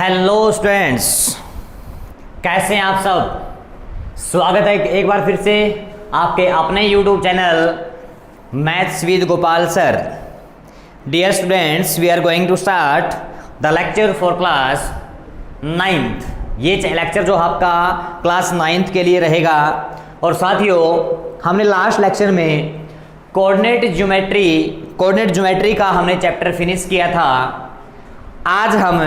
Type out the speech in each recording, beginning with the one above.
Hello students, कैसे हैं आप सब। स्वागत है एक बार फिर से आपके अपने YouTube channel maths with Gopal sir. Dear students, we are going to start the lecture for class 9th। ये लेक्चर जो आपका क्लास 9th के लिए रहेगा। और साथियों, हमने लास्ट लेक्चर में कोऑर्डिनेट ज्योमेट्री का हमने चैप्टर फिनिश किया था। आज हम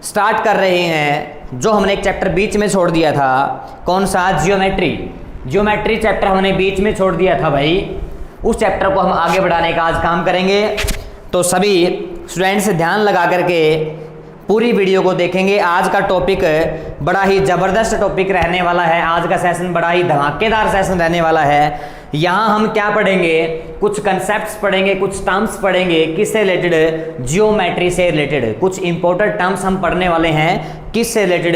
स्टार्ट कर रहे हैं जो हमने एक चैप्टर बीच में छोड़ दिया था। कौन सा? ज्योमेट्री चैप्टर हमने बीच में छोड़ दिया था भाई। उस चैप्टर को हम आगे बढ़ाने का आज काम करेंगे। तो सभी स्टूडेंट्स ध्यान लगा करके पूरी वीडियो को देखेंगे। आज का टॉपिक बड़ा ही ज़बरदस्त टॉपिक रहने वाला है। आज का सेशन बड़ा ही धमाकेदार सेशन रहने वाला है। यहाँ हम क्या पढ़ेंगे? कुछ कंसेप्ट्स पढ़ेंगे, कुछ टर्म्स पढ़ेंगे। किससे रिलेटेड? जियोमेट्री से रिलेटेड कुछ इंपॉर्टेंट टर्म्स हम पढ़ने वाले हैं। किससे रिलेटेड?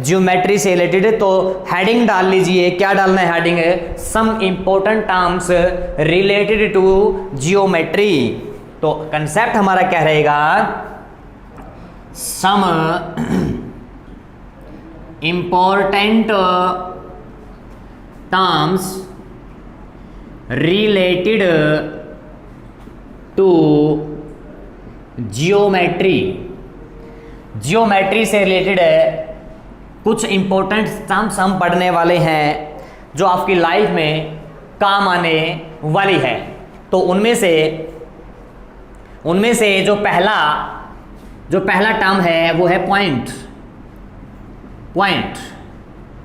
जियोमेट्री से रिलेटेड। तो हेडिंग डाल लीजिए। क्या डालना है heading? Some important terms related to geometry. तो कंसेप्ट हमारा क्या रहेगा? Some important terms related to geometry. Geometry से रिलेटेड कुछ इंपॉर्टेंट टर्म्स हम पढ़ने वाले हैं जो आपकी लाइफ में काम आने वाली है। तो उनमें से जो पहला टर्म है वो है पॉइंट।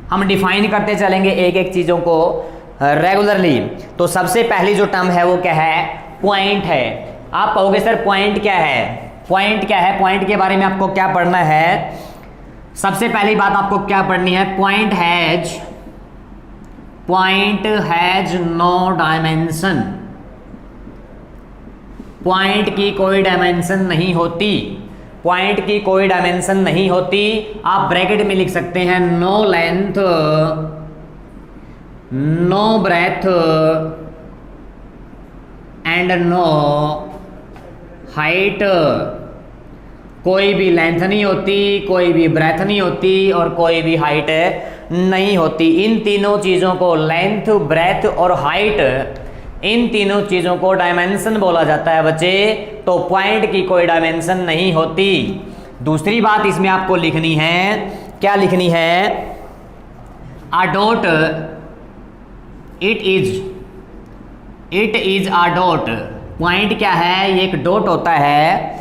हम डिफाइन करते चलेंगे एक एक चीज़ों को रेगुलरली। तो सबसे पहली जो टर्म है वो क्या है? पॉइंट है। आप कहोगे सर पॉइंट क्या है? पॉइंट के बारे में आपको क्या पढ़ना है? सबसे पहली बात आपको क्या पढ़नी है? Point has no dimension. Point की कोई डायमेंशन नहीं होती। आप ब्रैकेट में लिख सकते हैं no length, no breadth and no height. कोई भी लेंथ नहीं होती, कोई भी ब्रेथ नहीं होती और कोई भी हाइट नहीं होती। इन तीनों चीज़ों को, लेंथ, ब्रेथ और हाइट, इन तीनों चीज़ों को डायमेंशन बोला जाता है बच्चे। तो पॉइंट की कोई डायमेंशन नहीं होती। दूसरी बात इसमें आपको लिखनी है। क्या लिखनी है? A dot, it is a dot. Point क्या है? ये एक डॉट होता है।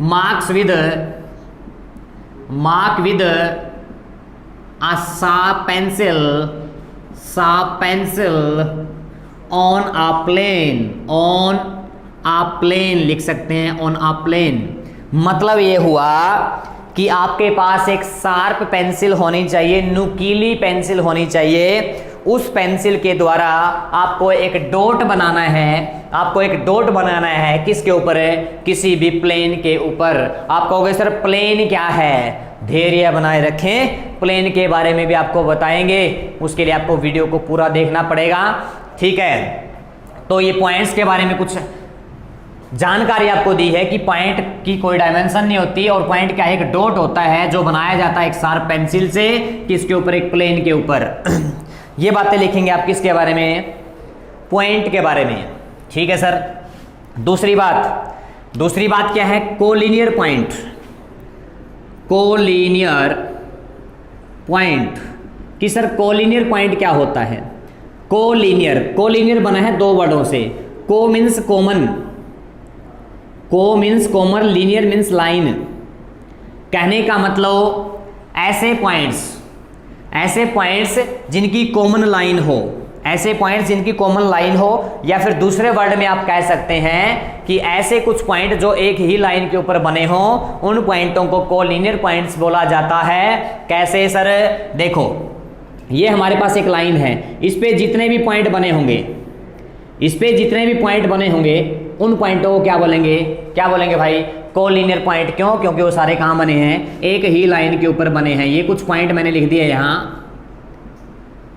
Mark with a sharp pencil on a plane लिख सकते हैं। ऑन अ प्लेन मतलब ये हुआ कि आपके पास एक शार्प पेंसिल होनी चाहिए, नुकीली पेंसिल होनी चाहिए। उस पेंसिल के द्वारा आपको एक डॉट बनाना है। किसके ऊपर है? किसी भी प्लेन के ऊपर। आप कहोगे सर प्लेन क्या है? धैर्य बनाए रखें, प्लेन के बारे में भी आपको बताएंगे। उसके लिए आपको वीडियो को पूरा देखना पड़ेगा, ठीक है। तो ये पॉइंट्स के बारे में कुछ जानकारी आपको दी है कि पॉइंट की कोई डायमेंशन नहीं होती। और पॉइंट क्या है? एक डॉट होता है जो बनाया जाता है एक शार्प पेंसिल से। किसके ऊपर? एक प्लेन के ऊपर। ये बातें लिखेंगे आप किसके बारे में? पॉइंट के बारे में, ठीक है सर। दूसरी बात क्या है? कोलिनियर पॉइंट कि सर कोलिनियर पॉइंट क्या होता है? कोलिनियर बना है दो वर्डों से। को means common, linear means line. कहने का मतलब ऐसे पॉइंट्स जिनकी कॉमन लाइन हो, या फिर दूसरे वर्ड में आप कह सकते हैं कि ऐसे कुछ पॉइंट जो एक ही लाइन के ऊपर बने हों, उन पॉइंटों को कोलिनियर पॉइंट्स बोला जाता है। कैसे सर? देखो, ये हमारे पास एक लाइन है। इस पे जितने भी पॉइंट बने होंगे उन पॉइंटों को क्या बोलेंगे भाई? Collinear point. क्यों? क्योंकि वो सारे कहाँ बने हैं? एक ही लाइन के ऊपर बने हैं। ये कुछ पॉइंट मैंने लिख दिए यहाँ,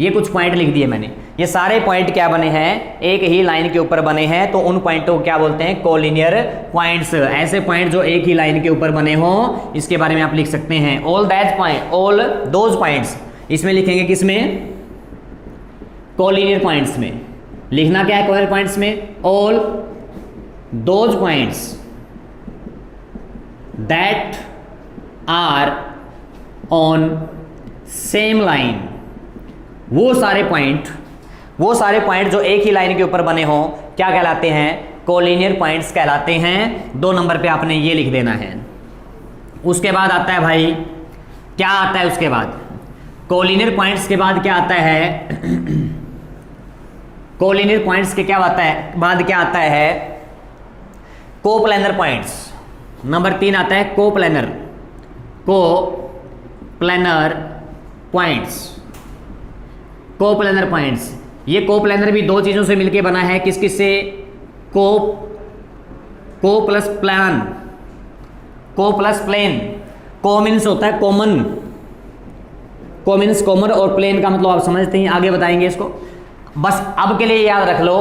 ये कुछ पॉइंट लिख दिए मैंने। ये सारे पॉइंट क्या बने हैं, एक ही लाइन के ऊपर बने हैं, तो उन पॉइंटों को क्या बोलते हैं, कोलिनियर पॉइंट्स। ऐसे पॉइंट जो एक ही लाइन के ऊपर बने हो, इसके बारे में आप लिख सकते हैं all that point, all those points. इसमें लिखेंगे किसमें, कोलिनियर पॉइंट्स में। लिखना क्या है कोलिनियर पॉइंट्स में, all those points that are on same line. वो सारे पॉइंट जो एक ही लाइन के ऊपर बने हो क्या कहलाते हैं, कोलिनियर पॉइंट्स कहलाते हैं। 2 नंबर पे आपने ये लिख देना है। उसके बाद आता है भाई, क्या आता है उसके बाद, कोलिनियर पॉइंट्स के बाद क्या आता है, कोलिनियर पॉइंट्स के क्या आता है, बाद क्या आता है, कोप्लेनर पॉइंट्स। नंबर 3 आता है कोप्लेनर पॉइंट्स। कोप्लेनर पॉइंट्स, ये कोप्लेनर भी 2 चीजों से मिलके बना है, किस किस से, को प्लस प्लान, को प्लस प्लेन। को मीन्स होता है कॉमन, को मीन्स कॉमन, और प्लेन का मतलब आप समझते हैं, आगे बताएंगे इसको। बस अब के लिए याद रख लो,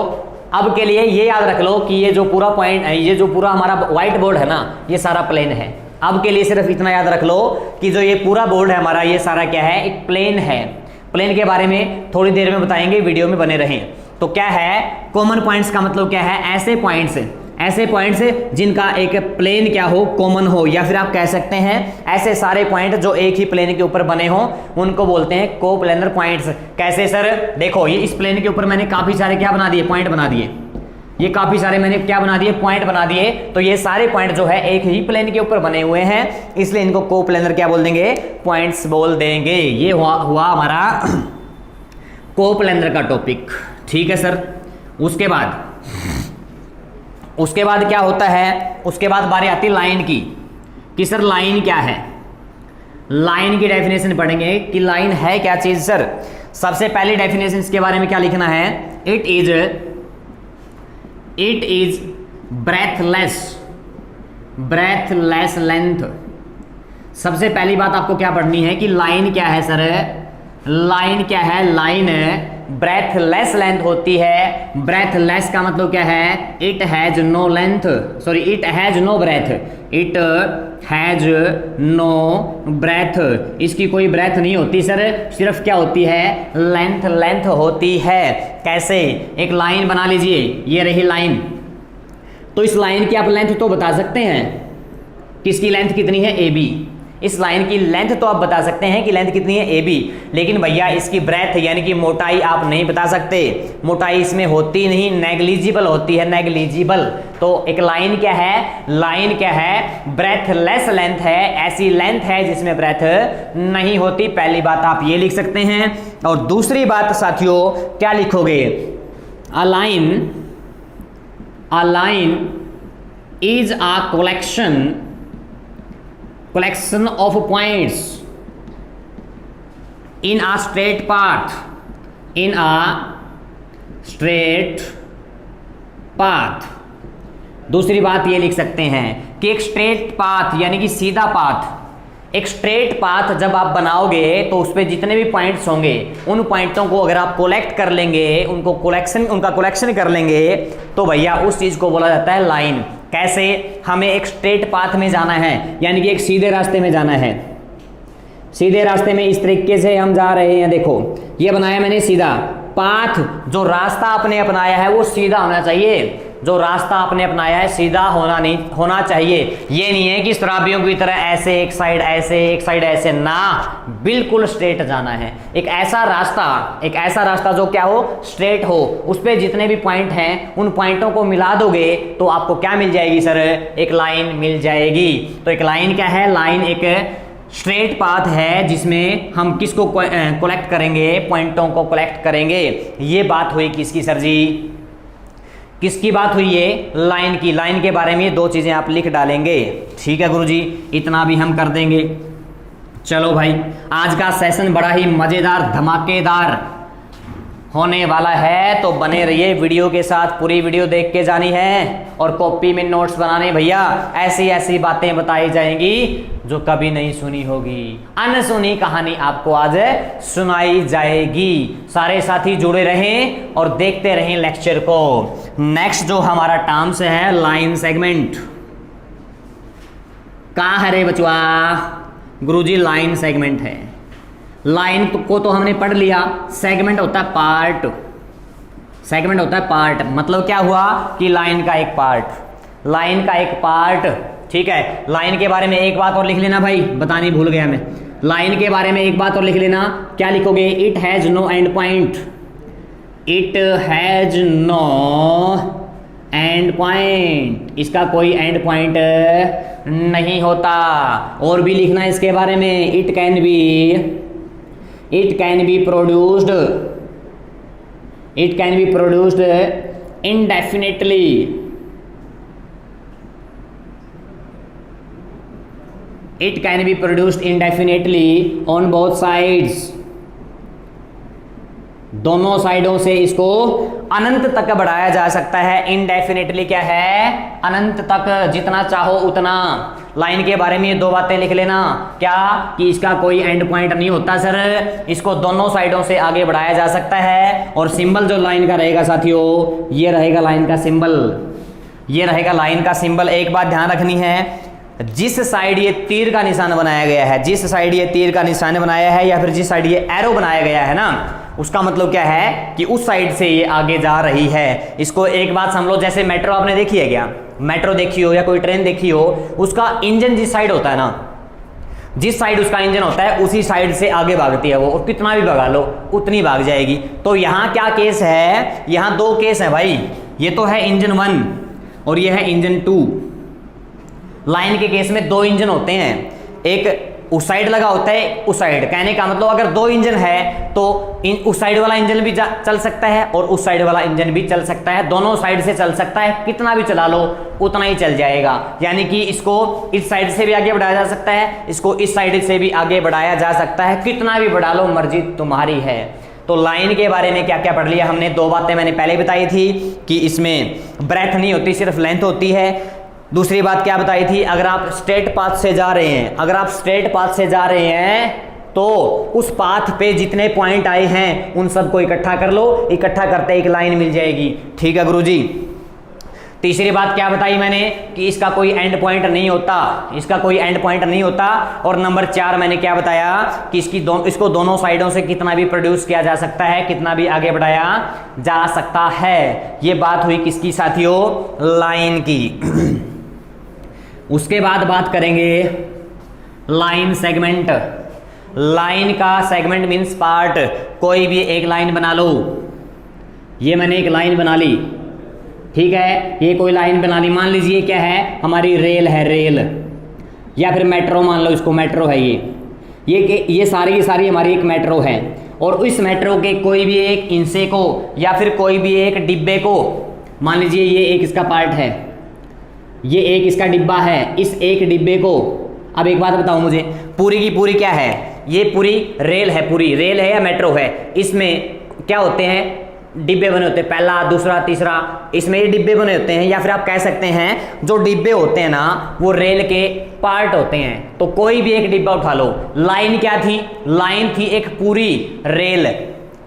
अब के लिए ये याद रख लो कि ये जो पूरा पॉइंट है, ये जो पूरा हमारा व्हाइट बोर्ड है ना, ये सारा प्लेन है। अब के लिए सिर्फ इतना याद रख लो कि जो ये पूरा बोर्ड है हमारा, ये सारा क्या है, एक प्लेन है। प्लेन के बारे में थोड़ी देर में बताएंगे, वीडियो में बने रहें। तो क्या है, कॉमन पॉइंट्स का मतलब क्या है, ऐसे पॉइंट्स जिनका एक प्लेन क्या हो, कॉमन हो, या फिर आप कह सकते हैं ऐसे सारे पॉइंट जो एक ही प्लेन के ऊपर बने हो, उनको बोलते हैं कोप्लेनर पॉइंट्स। कैसे सर, देखो ये इस प्लेन के ऊपर मैंने काफी सारे क्या बना दिए, पॉइंट बना दिए। ये काफी सारे मैंने क्या बना दिए, पॉइंट बना दिए। तो ये सारे पॉइंट जो है एक ही प्लेन के ऊपर बने हुए हैं, इसलिए इनको कोप्लेनर क्या बोल देंगे, पॉइंट्स बोल देंगे। ये हुआ हमारा कोप्लेनर का टॉपिक, ठीक है सर। उसके बाद क्या होता है, उसके बाद बारी आती है लाइन की, कि सर लाइन क्या है। लाइन की डेफिनेशन पढ़ेंगे कि लाइन है क्या चीज सर। सबसे पहली डेफिनेशन इसके बारे में क्या लिखना है, इट इज ब्रेथलेस लेंथ। सबसे पहली बात आपको क्या पढ़नी है कि लाइन क्या है सर, लाइन क्या है, लाइन ब्रेथलेस लेंथ होती है। ब्रेथलेस का मतलब क्या है, it has no length, sorry it has no breadth, it has no breadth. इसकी कोई ब्रेथ नहीं होती सर, सिर्फ क्या होती है, लेंथ होती है। कैसे, एक लाइन बना लीजिए, ये रही लाइन, तो इस लाइन की आप लेंथ तो बता सकते हैं, किसकी लेंथ कितनी है, ए बी। इस लाइन की लेंथ तो आप बता सकते हैं कि लेंथ कितनी है, ए बी, लेकिन भैया इसकी ब्रेथ यानी कि मोटाई आप नहीं बता सकते। मोटाई इसमें होती नहीं, नेग्लिजिबल होती है, नेग्लिजिबल। तो एक लाइन क्या है, लाइन क्या है, ब्रेथलेस लेंथ है, ऐसी लेंथ है जिसमें ब्रेथ नहीं होती। पहली बात आप ये लिख सकते हैं। और दूसरी बात साथियों क्या लिखोगे, a line is a collection of points in a straight path, दूसरी बात ये लिख सकते हैं कि एक स्ट्रेट पाथ यानी कि सीधा पाथ, एक स्ट्रेट पाथ जब आप बनाओगे तो उस पर जितने भी पॉइंट्स होंगे, उन पॉइंटों को अगर आप कलेक्ट कर लेंगे, उनका कलेक्शन कर लेंगे, तो भैया उस चीज को बोला जाता है लाइन। कैसे, हमें एक स्ट्रेट पाथ में जाना है, यानी कि एक सीधे रास्ते में जाना है। सीधे रास्ते में इस तरीके से हम जा रहे हैं, देखो ये बनाया मैंने सीधा पाथ। जो रास्ता आपने अपनाया है वो सीधा होना चाहिए, जो रास्ता आपने अपनाया है सीधा होना चाहिए। ये नहीं है कि शराबियों की तरह ऐसे एक साइड ऐसे एक साइड ऐसे, ना, बिल्कुल स्ट्रेट जाना है। एक ऐसा रास्ता जो क्या हो, स्ट्रेट हो, उस पर जितने भी पॉइंट हैं उन पॉइंटों को मिला दोगे तो आपको क्या मिल जाएगी सर, एक लाइन मिल जाएगी। तो एक लाइन क्या है, लाइन एक स्ट्रेट पाथ है जिसमें हम किसको कलेक्ट करेंगे, पॉइंटों को कलेक्ट करेंगे। ये बात हुई किसकी सर जी, किसकी बात हुई, ये लाइन की। लाइन के बारे में ये 2 चीजें आप लिख डालेंगे, ठीक है गुरुजी, इतना भी हम कर देंगे। चलो भाई, आज का सेशन बड़ा ही मजेदार धमाकेदार होने वाला है। तो बने रहिए वीडियो के साथ, पूरी वीडियो देख के जानी है और कॉपी में नोट्स बनाने भैया। ऐसी ऐसी बातें बताई जाएंगी जो कभी नहीं सुनी होगी, अनसुनी कहानी आपको आज सुनाई जाएगी। सारे साथी जुड़े रहें और देखते रहें लेक्चर को। नेक्स्ट जो हमारा टर्म्स है लाइन सेगमेंट। कहाँ है रे बचवा? गुरुजी लाइन सेगमेंट है। लाइन को तो हमने पढ़ लिया, सेगमेंट होता है पार्ट। सेगमेंट होता है पार्ट, मतलब क्या हुआ कि लाइन का एक पार्ट, लाइन का एक पार्ट। ठीक है, लाइन के बारे में एक बात और लिख लेना भाई, बतानी भूल गया मैं। लाइन के बारे में एक बात और लिख लेना। क्या लिखोगे? It has no end point. It has no end point, इसका कोई एंड पॉइंट नहीं होता। और भी लिखना इसके बारे में, it can be produced, it can be produced indefinitely, it can be produced indefinitely on both sides। दोनों साइडों से इसको अनंत तक बढ़ाया जा सकता है। इनडेफिनेटली क्या है? अनंत तक, जितना चाहो उतना। लाइन के बारे में ये दो बातें लिख लेना। क्या? कि इसका कोई एंड पॉइंट नहीं होता सर, इसको दोनों साइडों से आगे बढ़ाया जा सकता है। और सिंबल जो लाइन का रहेगा साथियों, ये रहेगा लाइन का सिंबल, ये रहेगा लाइन का सिंबल। एक बात ध्यान रखनी है, जिस साइड ये तीर का निशान बनाया गया है, जिस साइड ये तीर का निशान बनाया है या फिर जिस साइड ये एरो बनाया गया है ना, उसका मतलब क्या है कि उस साइड से ये आगे जा रही है। इसको एक बात समझ लो, जैसे मेट्रो आपने देखी है क्या? मेट्रो देखी हो या कोई ट्रेन देखी हो, उसका इंजन जिस साइड होता है ना, जिस साइड उसका इंजन होता है उसी साइड से आगे भागती है वो, और कितना भी भगा लो उतनी भाग जाएगी। तो यहाँ क्या केस है? यहाँ दो केस है भाई। ये तो है इंजन 1 और ये है इंजन 2। लाइन के केस में दो इंजन होते हैं, एक उस साइड लगा होता है, उस साइड। कहने का मतलब अगर दो इंजन है तो उस साइड वाला इंजन भी चल सकता है और उस साइड वाला इंजन भी चल सकता है, दोनों साइड से चल सकता है। कितना भी चला लो उतना ही चल जाएगा। यानी कि इसको इस साइड से भी आगे बढ़ाया जा सकता है, इसको इस साइड से भी आगे बढ़ाया जा सकता है। कितना भी बढ़ा लो, मर्जी तुम्हारी है। तो लाइन के बारे में क्या क्या पढ़ लिया हमने? दो बातें मैंने पहले बताई थी कि इसमें ब्रेथ नहीं होती, सिर्फ लेंथ होती है। दूसरी बात क्या बताई थी? अगर आप स्ट्रेट पाथ से जा रहे हैं, अगर आप स्ट्रेट पाथ से जा रहे हैं तो उस पाथ पे जितने पॉइंट आए हैं उन सबको इकट्ठा कर लो, इकट्ठा करते एक लाइन मिल जाएगी। ठीक है गुरुजी। तीसरी बात क्या बताई मैंने? कि इसका कोई एंड पॉइंट नहीं होता, इसका कोई एंड पॉइंट नहीं होता। और नंबर 4 मैंने क्या बताया? कि इसको दोनों साइडों से कितना भी प्रोड्यूस किया जा सकता है, कितना भी आगे बढ़ाया जा सकता है। ये बात हुई किसकी साथियों? लाइन की। उसके बाद बात करेंगे लाइन सेगमेंट। लाइन का सेगमेंट मीन्स पार्ट। कोई भी एक लाइन बना लो। ये मैंने एक लाइन बना ली, ठीक है, ये कोई लाइन बना ली। मान लीजिए क्या है, हमारी रेल है, रेल, या फिर मेट्रो मान लो इसको, मेट्रो है ये सारी की सारी हमारी एक मेट्रो है। और इस मेट्रो के कोई भी एक हिस्से को या फिर कोई भी एक डिब्बे को, मान लीजिए ये एक इसका पार्ट है, ये एक इसका डिब्बा है, इस एक डिब्बे को, अब एक बात बताओ मुझे, पूरी की पूरी क्या है? ये पूरी रेल है, पूरी रेल है या मेट्रो है। इसमें क्या होते हैं? डिब्बे बने होते हैं, पहला, दूसरा, तीसरा, इसमें ये डिब्बे बने होते हैं। या फिर आप कह सकते हैं जो डिब्बे होते हैं ना, वो रेल के पार्ट होते हैं। तो कोई भी एक डिब्बा उठा लो। लाइन क्या थी? लाइन थी एक पूरी रेल,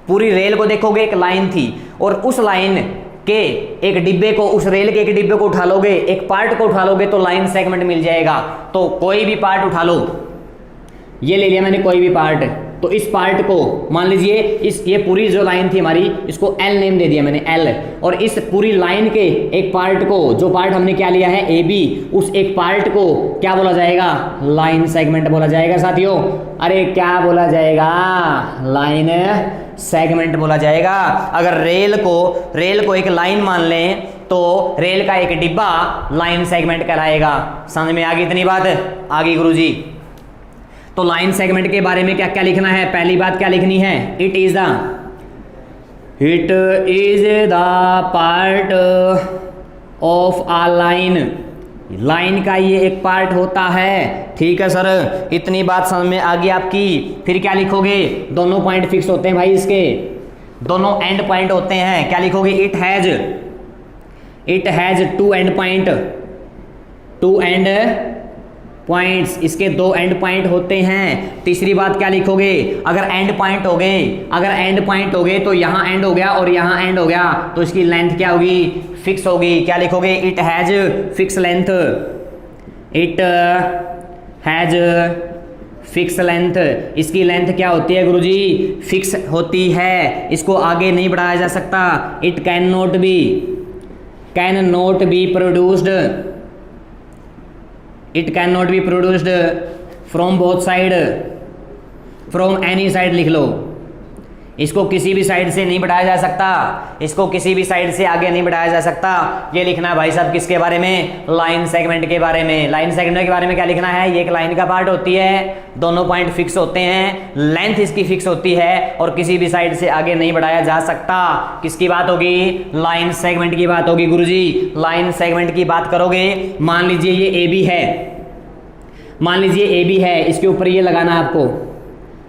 पूरी रेल को देखोगे एक लाइन थी, और उस लाइन के एक डिब्बे को, उस रेल के एक डिब्बे को उठा लोगे, एक पार्ट को उठा लोगे तो लाइन सेगमेंट मिल जाएगा। तो कोई भी पार्ट उठा लो, ये ले लिया मैंने कोई भी पार्ट, तो इस पार्ट को मान लीजिए ये पूरी जो लाइन थी हमारी, इसको एल नेम दे दिया मैंने, एल। और इस पूरी लाइन के एक पार्ट को, जो पार्ट हमने क्या लिया है, ए बी, उस एक पार्ट को क्या बोला जाएगा? लाइन सेगमेंट बोला जाएगा साथियों। अरे क्या बोला जाएगा? लाइन सेगमेंट बोला जाएगा। अगर रेल को एक लाइन मान लें तो रेल का एक डिब्बा लाइन सेगमेंट कहलाएगा। समझ में आ गई इतनी बात? आ गई गुरुजी। तो लाइन सेगमेंट के बारे में क्या क्या लिखना है? पहली बात क्या लिखनी है? It is the part of a line. Line का ये एक पार्ट होता है। ठीक है सर, इतनी बात समझ में आ गई आपकी। फिर क्या लिखोगे? दोनों पॉइंट फिक्स होते हैं भाई इसके। दोनों एंड पॉइंट होते हैं, क्या लिखोगे? It has two end point, two end points, इसके दो एंड पॉइंट होते हैं। तीसरी बात क्या लिखोगे? अगर एंड पॉइंट हो गए, अगर एंड पॉइंट हो गए तो यहाँ एंड हो गया और यहाँ एंड हो गया, तो इसकी लेंथ क्या होगी? फिक्स होगी। क्या लिखोगे? It has fix length, it has fix length, इसकी लेंथ क्या होती है गुरुजी? फिक्स होती है, इसको आगे नहीं बढ़ाया जा सकता। It can not be produced, it can not be produced from both side, from any side लिख लो। इसको किसी भी साइड से नहीं बढ़ाया जा सकता, इसको किसी भी साइड से आगे नहीं बढ़ाया जा सकता। ये लिखना है भाई साहब किसके बारे में? लाइन सेगमेंट के बारे में। लाइन सेगमेंट के बारे में क्या लिखना है? ये एक लाइन का पार्ट होती है, दोनों पॉइंट फिक्स होते हैं, लेंथ इसकी फिक्स होती है और किसी भी साइड से आगे नहीं बढ़ाया जा सकता। किसकी बात होगी? लाइन सेगमेंट की बात होगी गुरुजी। लाइन सेगमेंट की बात करोगे, मान लीजिए ये ए बी है, मान लीजिए ए बी है, इसके ऊपर ये लगाना है आपको।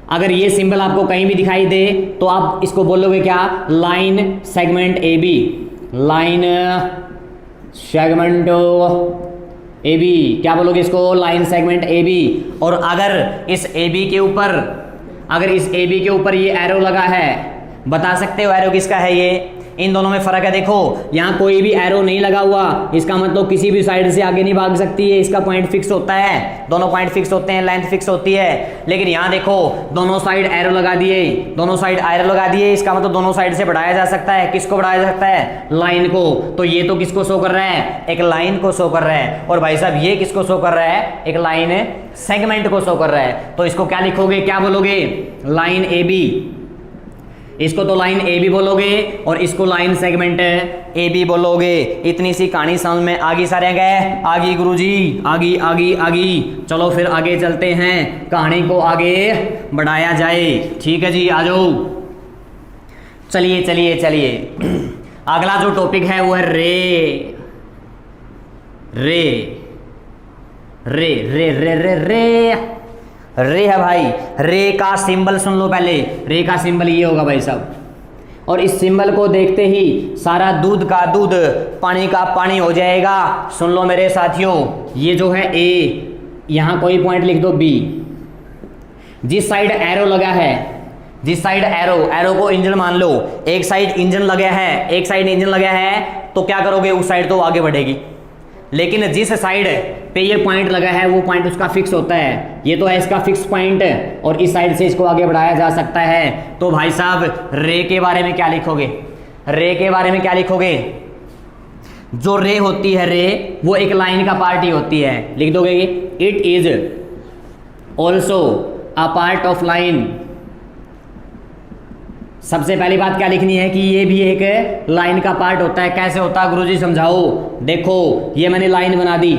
अगर ये सिंबल आपको कहीं भी दिखाई दे तो आप इसको बोलोगे क्या? Line segment A B, line segment A B, क्या बोलोगे इसको? Line segment A B. और अगर इस ए बी के ऊपर, अगर इस ए बी के ऊपर ये एरो लगा है, बता सकते हो एरो किसका है? ये इन दोनों में फर्क है। देखो यहाँ कोई भी एरो नहीं लगा हुआ, इसका मतलब किसी भी साइड से आगे नहीं भाग सकती है, इसका पॉइंट फिक्स होता है, दोनों पॉइंट फिक्स होते हैं, लेंथ फिक्स होती है। लेकिन यहाँ देखो दोनों साइड एरो लगा दिए, दोनों साइड एरो लगा दिए, इसका मतलब दोनों साइड से बढ़ाया जा सकता है। किसको बढ़ाया जा सकता है? लाइन को। तो ये तो किसको शो कर रहा है? एक लाइन को शो कर रहा है। और भाई साहब ये किसको शो कर रहा है? एक लाइन सेगमेंट को शो कर रहा है। तो इसको क्या लिखोगे? क्या बोलोगे? Line A B. इसको तो लाइन ए बी बोलोगे और इसको लाइन सेगमेंट ए बी बोलोगे। इतनी सी कहानी समझ में आगी सारे गए? आगी गुरुजी, आगी आगी आगी। चलो फिर आगे चलते हैं, कहानी को आगे बढ़ाया जाए। ठीक है जी, आ जाओ। चलिए चलिए चलिए, अगला जो टॉपिक है वो है रे। रे रे रे रे रे रे रे है भाई। रे का सिंबल सुन लो पहले। रे का सिंबल ये होगा भाई साहब, और इस सिंबल को देखते ही सारा दूध का दूध, पानी का पानी हो जाएगा। सुन लो मेरे साथियों, ये जो है ए, यहाँ कोई पॉइंट लिख दो बी। जिस साइड एरो लगा है, जिस साइड एरो को इंजन मान लो, एक साइड इंजन लगा है, एक साइड इंजन लगा है, तो क्या करोगे? उस साइड तो आगे बढ़ेगी। लेकिन जिस साइड पे ये पॉइंट लगा है वो पॉइंट उसका फिक्स होता है, ये तो है इसका फिक्स पॉइंट, और इस साइड से इसको आगे बढ़ाया जा सकता है। तो भाई साहब रे के बारे में क्या लिखोगे? रे के बारे में क्या लिखोगे? जो रे होती है, रे वो एक लाइन का पार्ट ही होती है। लिख दोगे it is also a part of line. सबसे पहली बात क्या लिखनी है कि ये भी एक लाइन का पार्ट होता है। कैसे होता है गुरुजी समझाओ? देखो ये मैंने लाइन बना दी,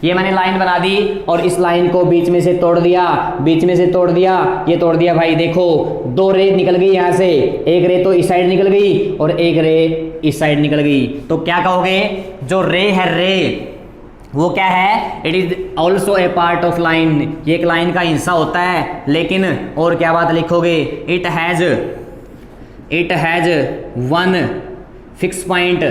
ये मैंने लाइन बना दी और इस लाइन को बीच में से तोड़ दिया, बीच में से तोड़ दिया, ये तोड़ दिया भाई। देखो दो रे निकल गई यहाँ से, एक रे तो इस साइड निकल गई और एक रे इस साइड निकल गई। तो क्या कहोगे? जो रे है, रे वो क्या है? It is also a part of line, ये एक लाइन का हिस्सा होता है। लेकिन और क्या बात लिखोगे? It has one fix point.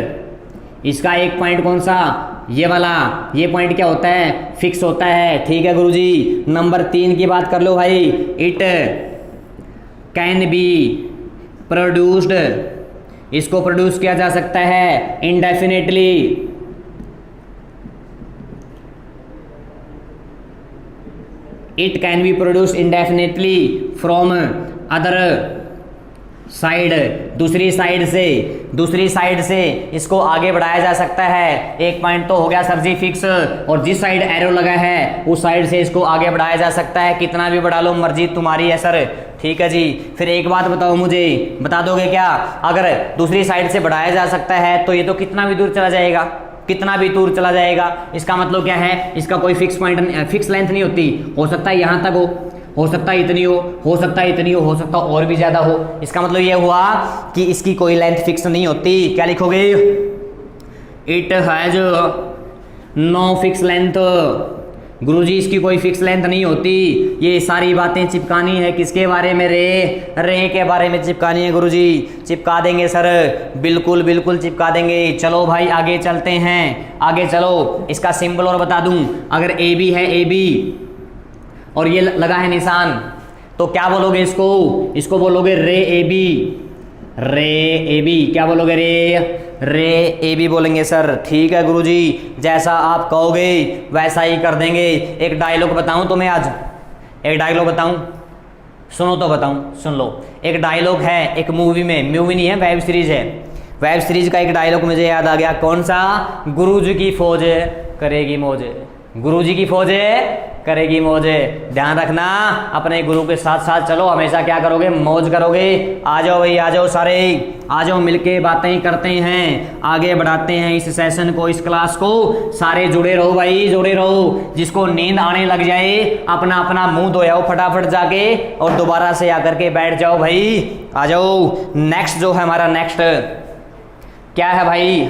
इसका एक पॉइंट कौन सा? ये वाला, ये पॉइंट क्या होता है? फिक्स होता है। ठीक है गुरुजी। नंबर 3 की बात कर लो भाई। इट कैन बी प्रोड्यूस्ड, इसको प्रोड्यूस किया जा सकता है indefinitely. It can be produce indefinitely from other side, दूसरी साइड से इसको आगे बढ़ाया जा सकता है। एक पॉइंट तो हो गया सर जी फिक्स, और जिस साइड एरो लगा है उस साइड से इसको आगे बढ़ाया जा सकता है। कितना भी बढ़ा लो, मर्जी तुम्हारी है सर। ठीक है जी। फिर एक बात बताओ मुझे, बता दोगे क्या? अगर दूसरी साइड से बढ़ाया जा सकता है तो ये तो कितना भी दूर चला जाएगा, कितना भी दूर चला जाएगा। इसका मतलब क्या है? इसका कोई फिक्स पॉइंट, फिक्स लेंथ नहीं होती। हो सकता है यहाँ तक हो सकता है इतनी हो सकता है इतनी हो सकता है और भी ज़्यादा हो। इसका मतलब ये हुआ कि इसकी कोई लेंथ फिक्स नहीं होती। क्या लिखोगे? It has no fix length, guruji इसकी कोई फिक्स लेंथ नहीं होती, ये सारी बातें चिपकानी है किसके बारे में, रे के बारे में चिपकानी है गुरुजी। चिपका देंगे सर, बिल्कुल बिल्कुल चिपका देंगे। चलो भाई आगे चलते हैं, आगे चलो। इसका सिंबल और बता दूं, अगर ए बी है, ए बी और ये लगा है निशान, तो क्या बोलोगे इसको बोलोगे रे ए बी, रे ए बी। क्या बोलोगे, रे ए बी बोलेंगे सर। ठीक है गुरुजी, जैसा आप कहोगे वैसा ही कर देंगे। एक डायलॉग बताऊं तुम्हें आज, एक डायलॉग बताऊं, सुनो तो बताऊं, सुन लो। एक डायलॉग है एक मूवी में, मूवी नहीं है वेब सीरीज है, वेब सीरीज का एक डायलॉग मुझे याद आ गया। कौन सा, गुरुजी की फौज करेगी मौज, गुरुजी की फौज करेगी मौज। ध्यान रखना, अपने गुरु के साथ साथ चलो, हमेशा क्या करोगे, मौज करोगे। आ जाओ भाई, आ जाओ सारे, आ जाओ, मिलके बातें करते हैं, आगे बढ़ाते हैं इस सेशन को, इस क्लास को। सारे जुड़े रहो भाई, जुड़े रहो। जिसको नींद आने लग जाए अपना अपना मुंह धोयाओ फटाफट जाके और दोबारा से आकर के बैठ जाओ भाई। आ जाओ। नेक्स्ट जो है हमारा, नेक्स्ट क्या है भाई,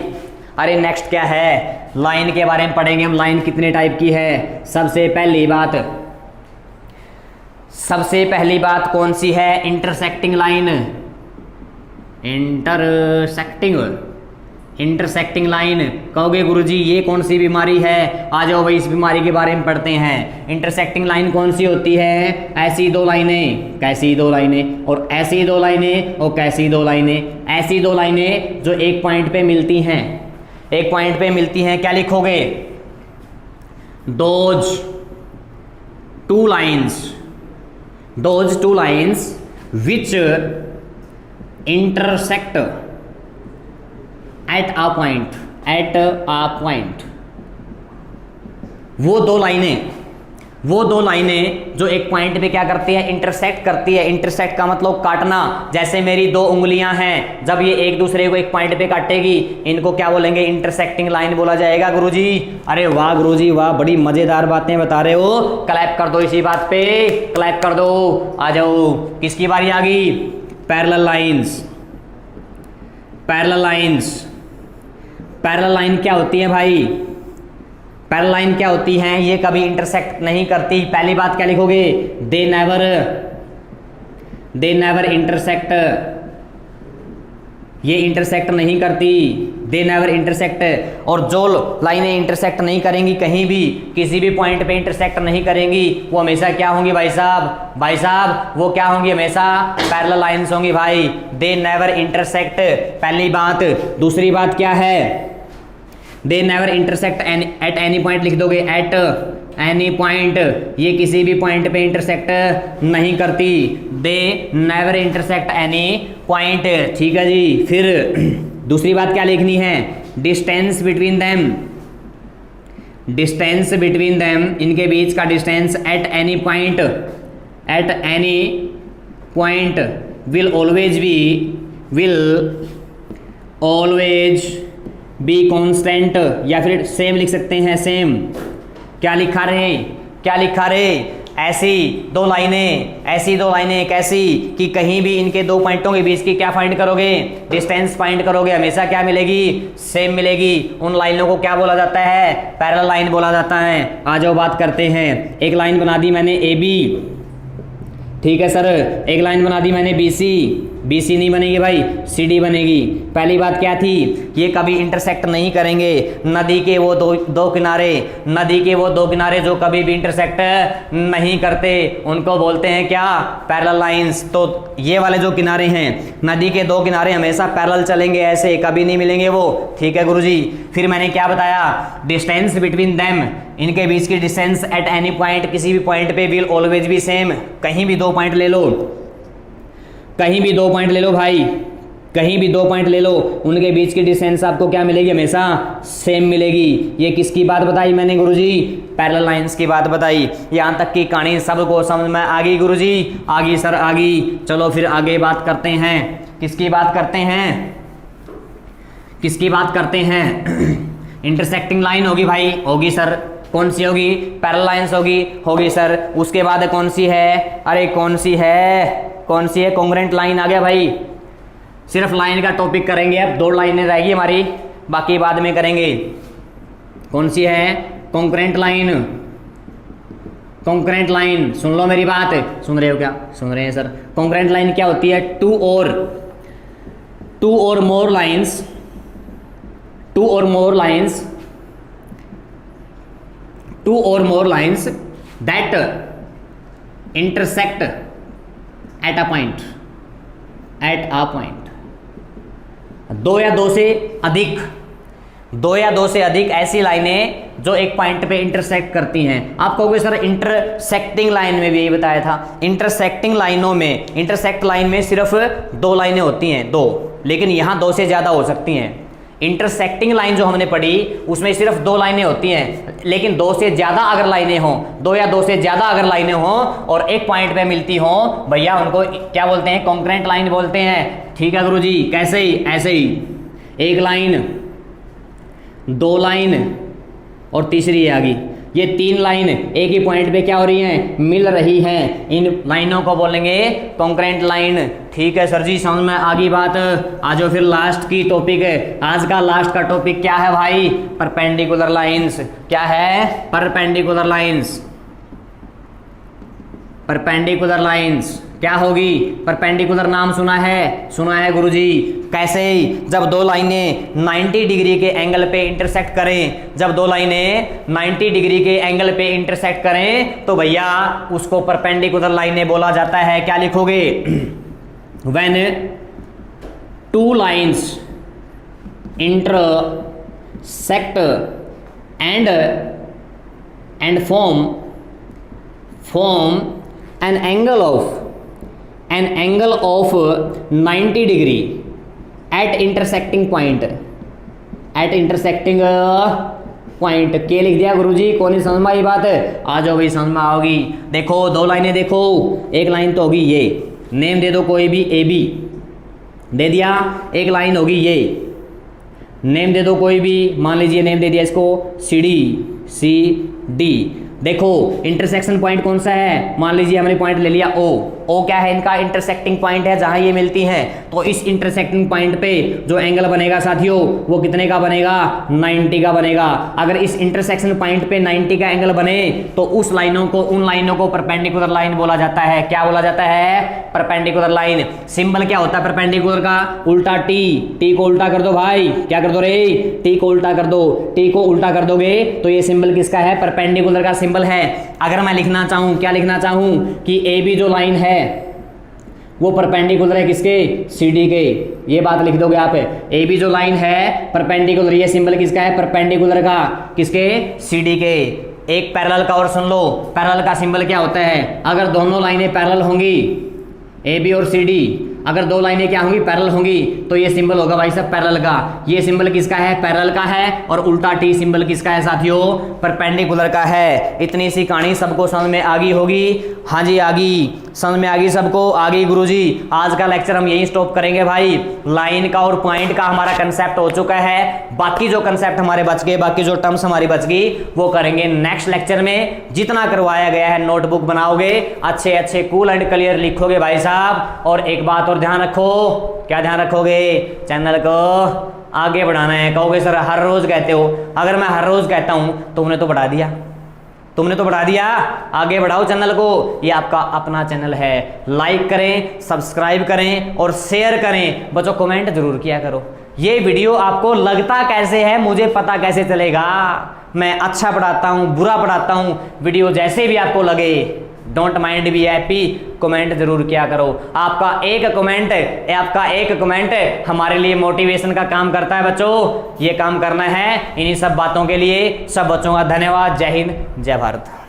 अरे नेक्स्ट क्या है, लाइन के बारे में पढ़ेंगे हम। लाइन कितने टाइप की है, सबसे पहली बात कौन सी है, इंटरसेक्टिंग लाइन, इंटरसेक्टिंग लाइन। कहोगे गुरुजी ये कौन सी बीमारी है, आ जाओ भाई इस बीमारी के बारे में पढ़ते हैं। इंटरसेक्टिंग लाइन कौन सी होती है, ऐसी दो लाइनें, कैसी दो लाइनें, और ऐसी दो लाइनें और कैसी दो लाइनें। ऐसी दो लाइनें जो एक पॉइंट पे मिलती हैं, एक पॉइंट पे मिलती हैं, क्या लिखोगे, those two lines which intersect at a point. वो दो लाइनें जो एक पॉइंट पे क्या करती है, इंटरसेक्ट करती है। इंटरसेक्ट का मतलब काटना। जैसे मेरी दो उंगलियां हैं, जब ये एक दूसरे को एक पॉइंट पे काटेगी, इनको क्या बोलेंगे, इंटरसेक्टिंग लाइन बोला जाएगा गुरुजी। अरे वाह गुरुजी वाह, बड़ी मजेदार बातें बता रहे हो। क्लैप कर दो इसी बात पे, क्लैप कर दो। आ जाओ, किसकी बारी आ गई, पैरेलल लाइन क्या होती है भाई, पैरेलल लाइन क्या होती हैं, ये कभी इंटरसेक्ट नहीं करती। पहली बात क्या लिखोगे, दे नेवर इंटरसेक्ट, ये इंटरसेक्ट नहीं करती, दे नेवर इंटरसेक्ट। और जो लाइनें इंटरसेक्ट नहीं करेंगी, कहीं भी किसी भी पॉइंट पे इंटरसेक्ट नहीं करेंगी, वो हमेशा क्या होंगी भाई साहब, वो क्या होंगी, हमेशा पैरेलल लाइंस होंगी भाई। दे नेवर इंटरसेक्ट, पहली बात। दूसरी बात क्या है, they never intersect at any point लिख दोगे, एट एनी पॉइंट, ये किसी भी पॉइंट पे इंटरसेक्ट नहीं करती। They never intersect any point, ठीक है जी। फिर दूसरी बात क्या लिखनी है, डिस्टेंस बिटवीन देम, इनके बीच का distance at any point will always be constant, या फिर सेम लिख सकते हैं, सेम। क्या लिखा रहे, ऐसी दो लाइनें कैसी कि कहीं भी इनके दो पॉइंटों के बीच की क्या फाइंड करोगे, डिस्टेंस फाइंड करोगे, हमेशा क्या मिलेगी, सेम मिलेगी। उन लाइनों को क्या बोला जाता है, पैरेलल लाइन बोला जाता है। आ जाओ बात करते हैं। एक लाइन बना दी मैंने ए बी, ठीक है सर। एक लाइन बना दी मैंने बी सी नहीं बनेगी भाई, सी डी बनेगी। पहली बात क्या थी, ये कभी इंटरसेक्ट नहीं करेंगे। नदी के वो दो किनारे जो कभी भी इंटरसेक्ट नहीं करते, उनको बोलते हैं क्या, पैरेलल लाइंस। तो ये वाले जो किनारे हैं, नदी के दो किनारे हमेशा पैरेलल चलेंगे, ऐसे कभी नहीं मिलेंगे वो, ठीक है गुरुजी। फिर मैंने क्या बताया, डिस्टेंस बिटवीन देम, इनके बीच की डिस्टेंस एट एनी पॉइंट, किसी भी पॉइंट पे विल ऑलवेज बी सेम। कहीं भी दो पॉइंट ले लो भाई, कहीं भी दो पॉइंट ले लो, उनके बीच की डिस्टेंस आपको क्या मिलेगी, हमेशा सेम मिलेगी। ये किसकी बात बताई मैंने गुरुजी, पैरेलल लाइंस की बात बताई। यहाँ तक की कहानी सबको समझ में आ गई गुरुजी, आ गई सर, आ गई। चलो फिर आगे बात करते हैं, किसकी बात करते हैं, इंटरसेक्टिंग लाइन होगी भाई, होगी सर। कौन सी होगी, पैरेलल लाइंस होगी सर। उसके बाद कौन सी है, अरे कौन सी है, कॉन्ग्रुएंट लाइन आ गया भाई। सिर्फ लाइन का टॉपिक करेंगे, अब दो लाइनें रहेगी हमारी, बाकी बाद में करेंगे। कौन सी है, कॉन्ग्रुएंट लाइन। कॉन्करेंट लाइन, सुन लो मेरी बात, सुन रहे हो क्या? सुन रहे हैं सर। कॉन्करेंट लाइन क्या होती है? टू और more lines that intersect at a point, दो या दो से अधिक ऐसी लाइनें जो एक पॉइंट पे इंटरसेक्ट करती हैं। आप कहोगे सर इंटरसेक्टिंग लाइन में भी यही बताया था। इंटरसेक्ट लाइन में सिर्फ दो लाइनें होती हैं, दो, लेकिन यहां दो से ज्यादा हो सकती हैं। इंटरसेक्टिंग लाइन जो हमने पढ़ी उसमें सिर्फ दो लाइनें होती हैं, लेकिन दो से ज्यादा अगर लाइनें हों, दो या दो से ज्यादा अगर लाइनें हों और एक पॉइंट पे मिलती हों, भैया उनको क्या बोलते हैं? कॉन्करेंट लाइन बोलते हैं। ठीक है गुरुजी, कैसे ही? ऐसे ही, एक लाइन, दो लाइन और तीसरी आ गई, ये तीन लाइन एक ही पॉइंट पे क्या हो रही हैं? मिल रही हैं। इन लाइनों को बोलेंगे कॉन्करेंट लाइन। ठीक है सर जी, समझ में आ गई बात। आ जाओ फिर लास्ट की टॉपिक है। आज का लास्ट का टॉपिक क्या है भाई? Perpendicular lines. क्या है? परपेंडिकुलर लाइंस क्या होगी? परपेंडिकुलर नाम सुना है गुरुजी। कैसे? जब दो लाइनें 90 डिग्री के एंगल पे इंटरसेक्ट करें, तो भैया उसको परपेंडिकुलर लाइनें बोला जाता है। क्या लिखोगे? When two lines intersect and form an angle of 90 degree at intersecting point, के लिख दिया गुरुजी। कौन ही समझ में आई बात? आ जाओ भाई, समझ में आओगी। देखो दो लाइनें, देखो एक लाइन तो होगी ये, नेम दे दो कोई भी, AB दे दिया। एक लाइन होगी ये, नेम दे दो कोई भी, मान लीजिए नेम दे दिया इसको CD। देखो इंटरसेक्शन पॉइंट कौन सा है? मान लीजिए हमने पॉइंट ले लिया O क्या है? इनका इंटरसेक्टिंग पॉइंट है जहां ये मिलती हैं। तो इस इंटरसेक्टिंग पॉइंट पे जो एंगल बनेगा साथियों, वो कितने का बनेगा? 90 का बनेगा। अगर इस इंटरसेक्शन पॉइंट पे 90 का एंगल बने तो उन लाइनों को परपेंडिकुलर लाइन बोला जाता है। क्या बोला जाता है? Perpendicular line. सिंबल क्या होता है परपेंडिकुलर का? उल्टा टी को उल्टा कर दो भाई। क्या कर दो रे? टी को उल्टा कर दो। टी को उल्टा कर दोगे तो ये सिंबल किसका है? परपेंडिकुलर का सिंबल है। अगर मैं लिखना चाहूं, क्या लिखना चाहूं कि AB जो लाइन है वो परपेंडिकुलर है किसके? CD के। ये बात लिख दोगे आप। AB जो लाइन है परपेंडिकुलर, ये सिंबल किसका है? परपेंडिकुलर का। किसके? CD के। एक पैरेलल का और सुन लो। पैरेलल का सिंबल क्या होता है? अगर दोनों लाइनें पैरेलल होंगी, AB और CD, अगर दो लाइनें क्या होंगी? पैरेलल होंगी, तो ये सिंबल होगा भाई साहब पैरेलल का। ये सिंबल किसका है? पैरेलल का है। और उल्टा टी सिंबल किसका है साथियों? परपेंडिकुलर का है। इतनी सी कहानी सबको समझ में आ गई होगी? हाँ जी आ गई, समझ में आ गई सबको? आ गई गुरुजी। आज का लेक्चर हम यहीं स्टॉप करेंगे भाई। लाइन का और पॉइंट का हमारा कंसेप्ट हो चुका है। बाकी जो कंसेप्ट हमारे बच गए, बाकी जो टर्म्स हमारी बच गई, वो करेंगे नेक्स्ट लेक्चर में। जितना करवाया गया है नोटबुक बनाओगे, अच्छे कूल एंड क्लियर लिखोगे भाई साहब। और एक बात और ध्यान रखो। क्या ध्यान रखोगे? चैनल को आगे बढ़ाना है। कहोगे सर हर रोज कहते हो। अगर मैं हर रोज कहता हूं तुमने तो बढ़ा दिया, आगे बढ़ाओ चैनल को। ये आपका अपना चैनल है। लाइक करें, सब्सक्राइब करें और शेयर करें। बच्चों कमेंट जरूर किया करो। ये वीडियो आपको लगता कैसे है मुझे पता कैसे चलेगा? मैं अच्छा पढ़ाता हूं, बुरा पढ़ाता हूं, वीडियो जैसे भी आपको लगे, don't mind be happy, comment जरूर किया करो। आपका एक कमेंट हमारे लिए मोटिवेशन का काम करता है बच्चों। ये काम करना है। इन्हीं सब बातों के लिए सब बच्चों का धन्यवाद। जय हिंद, जय भारत।